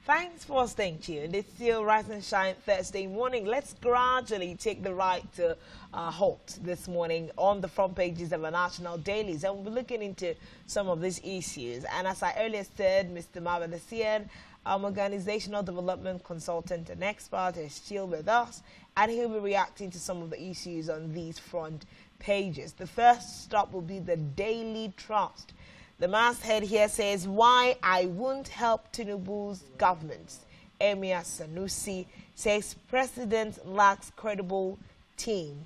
Thanks for staying tuned. It's still Rise and Shine Thursday morning. Let's gradually take the right to halt this morning on the front pages of our national dailies. And we'll be looking into some of these issues. And as I earlier said, Mr. Marvin Asian, organizational development consultant and expert, is still with us. And he'll be reacting to some of the issues on these front pages. The first stop will be the Daily Trust. The masthead here says, why I won't help Tinubu's government. Emir Sanusi says president lacks credible team.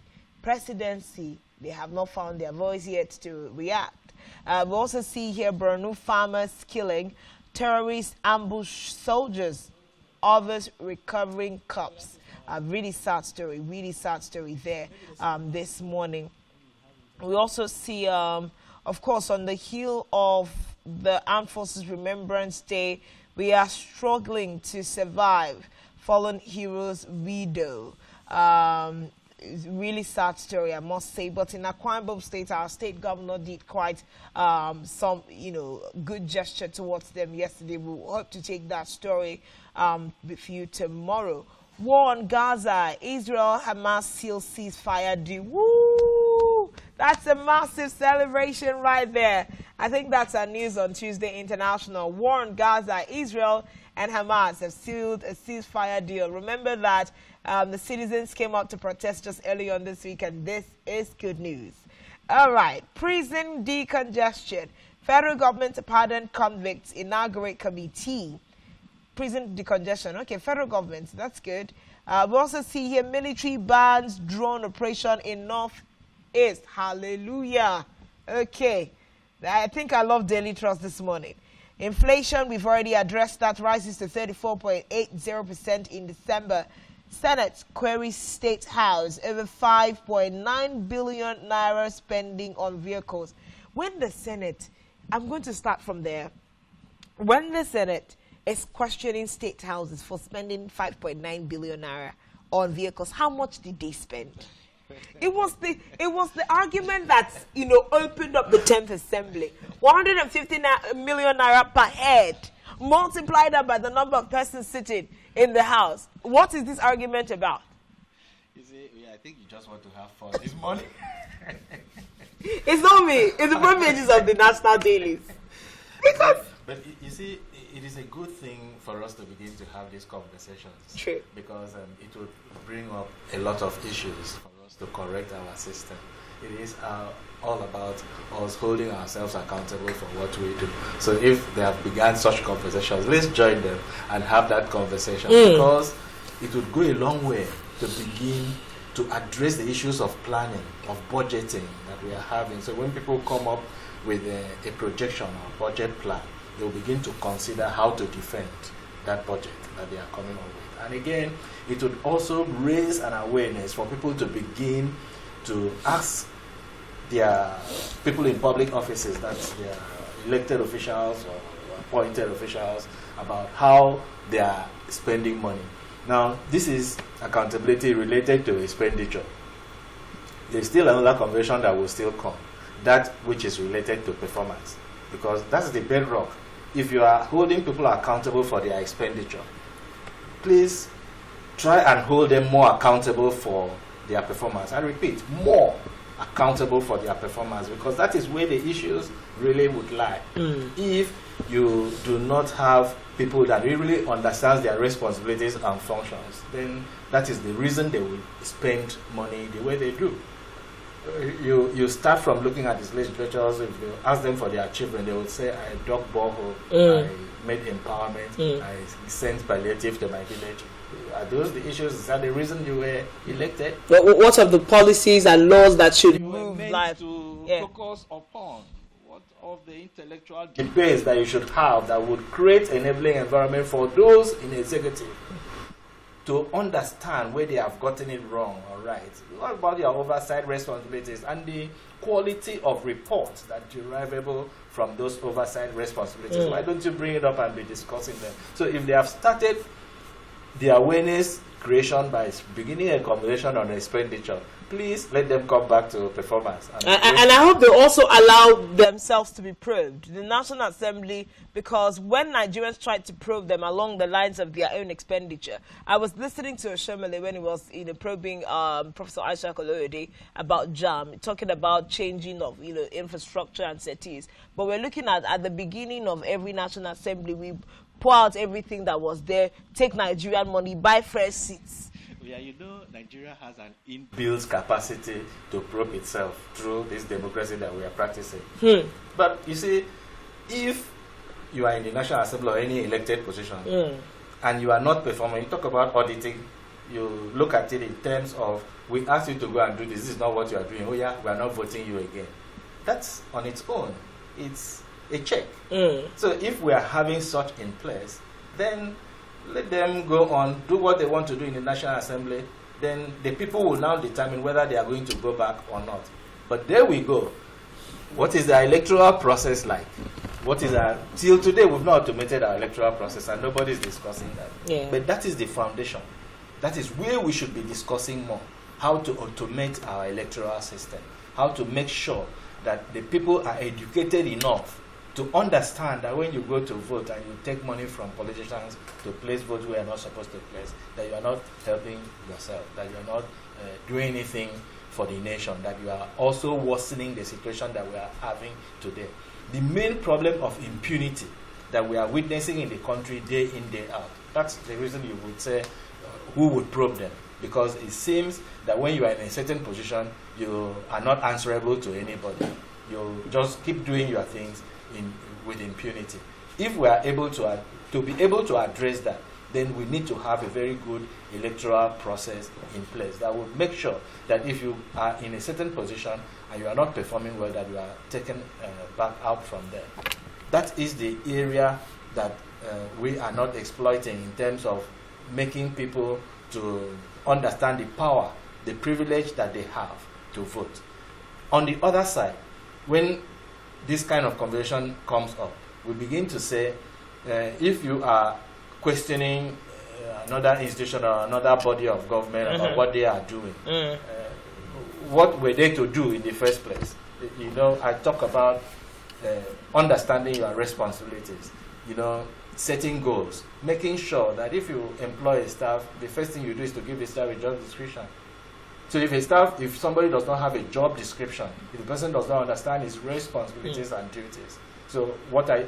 Presidency, they have not found their voice yet to react. We also see here Borno farmers killing, terrorists ambush soldiers, others recovering cups. A really sad story there this morning. We also see of course, on the heel of the Armed Forces Remembrance Day, we are struggling to survive fallen heroes' widow. It's a really sad story, I must say. But in Akwa Ibom State, our state governor did quite some, good gesture towards them yesterday. We hope to take that story with you tomorrow. War on Gaza, Israel-Hamas seal ceasefire deal. Woo! That's a massive celebration right there. I think that's our news on Tuesday International. War on Gaza, Israel and Hamas have sealed a ceasefire deal. Remember that the citizens came out to protest just early on this week, and this is good news. All right, prison decongestion. Federal government to pardon convicts, inaugurate committee. Prison decongestion. Okay, federal government, that's good. We also see here military bans drone operation in Northeast. Hallelujah. Okay. I think I love Daily Trust this morning. Inflation, we've already addressed that, rises to 34.80% in December. Senate queries State House over 5.9 billion naira spending on vehicles. When the Senate, I'm going to start from there. When the Senate is questioning state houses for spending 5.9 billion naira on vehicles, how much did they spend? It was the argument that opened up the 10th Assembly. 150 million naira per head. Multiply that by the number of persons sitting in the House. What is this argument about? You see, I think you just want to have fun this morning. It's not me. It's the front pages of the national dailies. But you see, it is a good thing for us to begin to have these conversations. True. Because it will bring up a lot of issues for us to correct our system. It is all about us holding ourselves accountable for what we do. So if they have begun such conversations, let's join them and have that conversation. Because it would go a long way to begin to address the issues of planning, of budgeting that we are having. So when people come up with a projection or budget plan, they will begin to consider how to defend that budget that they are coming up with. And again, it would also raise an awareness for people to begin to ask their people in public offices, that's their elected officials or appointed officials, about how they are spending money. Now, this is accountability related to expenditure. There's still another convention that will still come, that which is related to performance, because that's the bedrock. If you are holding people accountable for their expenditure, please try and hold them more accountable for their performance. I repeat, more accountable for their performance, because that is where the issues really would lie. If you do not have people that really understand their responsibilities and functions, then that is the reason they will spend money the way they do. You start from looking at these legislatures. If you ask them for their achievement, they would say, I dug borehole, I made empowerment, I sent palliative to my village. Are those the issues? Is that the reason you were elected? What are the policies and laws that should move life to focus upon? What of the intellectual debates that you should have that would create an enabling environment for those in executive to understand where they have gotten it wrong or right? What about your oversight responsibilities and the quality of reports that derivable from those oversight responsibilities? Why don't you bring it up and be discussing them? So if they have started the awareness creation by beginning a conversation on expenditure, please let them come back to performance. And I hope they also allow themselves to be probed. The National Assembly, because when Nigerians tried to probe them along the lines of their own expenditure, I was listening to Oshomole when he was probing Professor Aisha Koloyode about JAM, talking about changing of infrastructure and cities. But we're looking at the beginning of every National Assembly, we pour out everything that was there, take Nigerian money, buy fresh seats. Yeah, Nigeria has an inbuilt capacity to probe itself through this democracy that we are practicing. But you see, if you are in the National Assembly or any elected position and you are not performing, you talk about auditing, you look at it in terms of, we ask you to go and do this, this is not what you are doing, oh yeah, we are not voting you again. That's on its own. It's a check. So if we are having such in place, then let them go on, do what they want to do in the National Assembly. Then the people will now determine whether they are going to go back or not. But there we go. What is the electoral process like? Till today we've not automated our electoral process and nobody is discussing that. Yeah. But that is the foundation. That is where we should be discussing more. How to automate our electoral system. How to make sure that the people are educated enough to understand that when you go to vote and you take money from politicians to place votes where you're not supposed to place, that you are not helping yourself, that you are not doing anything for the nation, that you are also worsening the situation that we are having today. The main problem of impunity that we are witnessing in the country day in, day out, that's the reason you would say, who would probe them? Because it seems that when you are in a certain position, you are not answerable to anybody. You just keep doing your things with impunity. If we are able to be able to address that, then we need to have a very good electoral process in place that will make sure that if you are in a certain position and you are not performing well, that you are taken back out from there. That is the area that we are not exploiting in terms of making people to understand the power, the privilege that they have to vote. On the other side, when this kind of conversation comes up, we begin to say, if you are questioning another institution or another body of government about what they are doing, what were they to do in the first place? I talk about understanding your responsibilities, setting goals, making sure that if you employ a staff, the first thing you do is to give the staff a job description. So if somebody does not have a job description, if the person does not understand his responsibilities and duties, so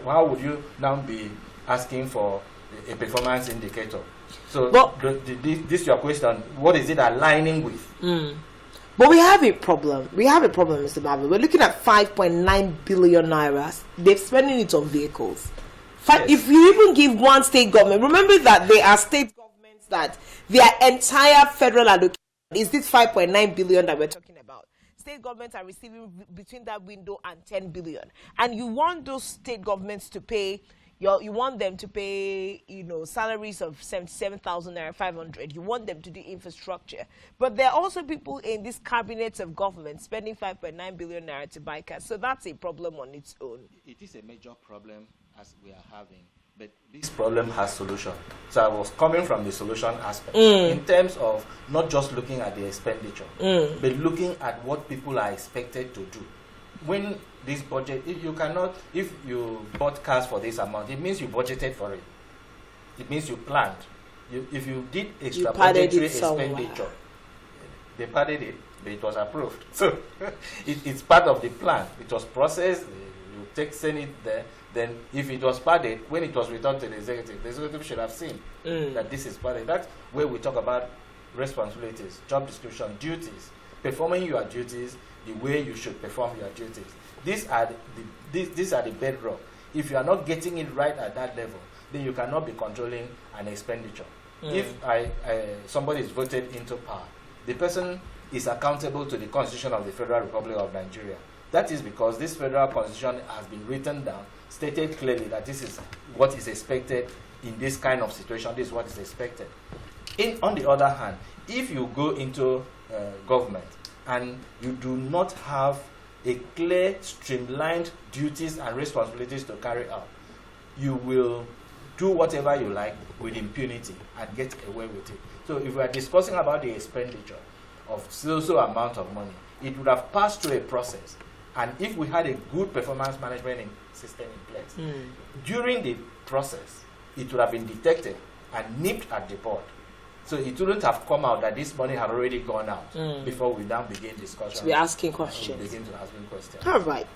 how would you now be asking for a performance indicator? So this is your question. What is it aligning with? But we have a problem. Mr. Marvin. We're looking at 5.9 billion naira. They're spending it on vehicles. Yes. If you even give one state government, remember that there are state governments that their entire federal allocation is this 5.9 billion that we're talking about. State governments are receiving between that window and 10 billion. And you want those state governments to pay, you want them to pay, salaries of 77,000 naira, 500. You want them to do infrastructure. But there are also people in these cabinets of government spending 5.9 billion naira to buy cars. So that's a problem on its own. It is a major problem as we are having. But this problem has solution. So I was coming from the solution aspect in terms of not just looking at the expenditure, but looking at what people are expected to do. When this budget, if you bought cars for this amount, it means you budgeted for it. It means you planned. If you did extra budgetary expenditure, they padded it, but it was approved. So it's part of the plan. It was processed. You send it there. Then if it was padded, when it was returned to the executive should have seen that this is padded. That's where we talk about responsibilities, job description, duties, performing your duties the way you should perform your duties. These are the bedrock. If you are not getting it right at that level, then you cannot be controlling an expenditure. If somebody is voted into power, the person is accountable to the Constitution of the Federal Republic of Nigeria. That is because this federal constitution has been written down, stated clearly that this is what is expected in this kind of situation, this is what is expected. On the other hand, if you go into government and you do not have a clear, streamlined duties and responsibilities to carry out, you will do whatever you like with impunity and get away with it. So if we are discussing about the expenditure of so amount of money, it would have passed through a process. And if we had a good performance management system in place, during the process, it would have been detected and nipped at the bud. So it wouldn't have come out that this money had already gone out before we now begin discussion. To be asking questions. Begin to asking questions. All right.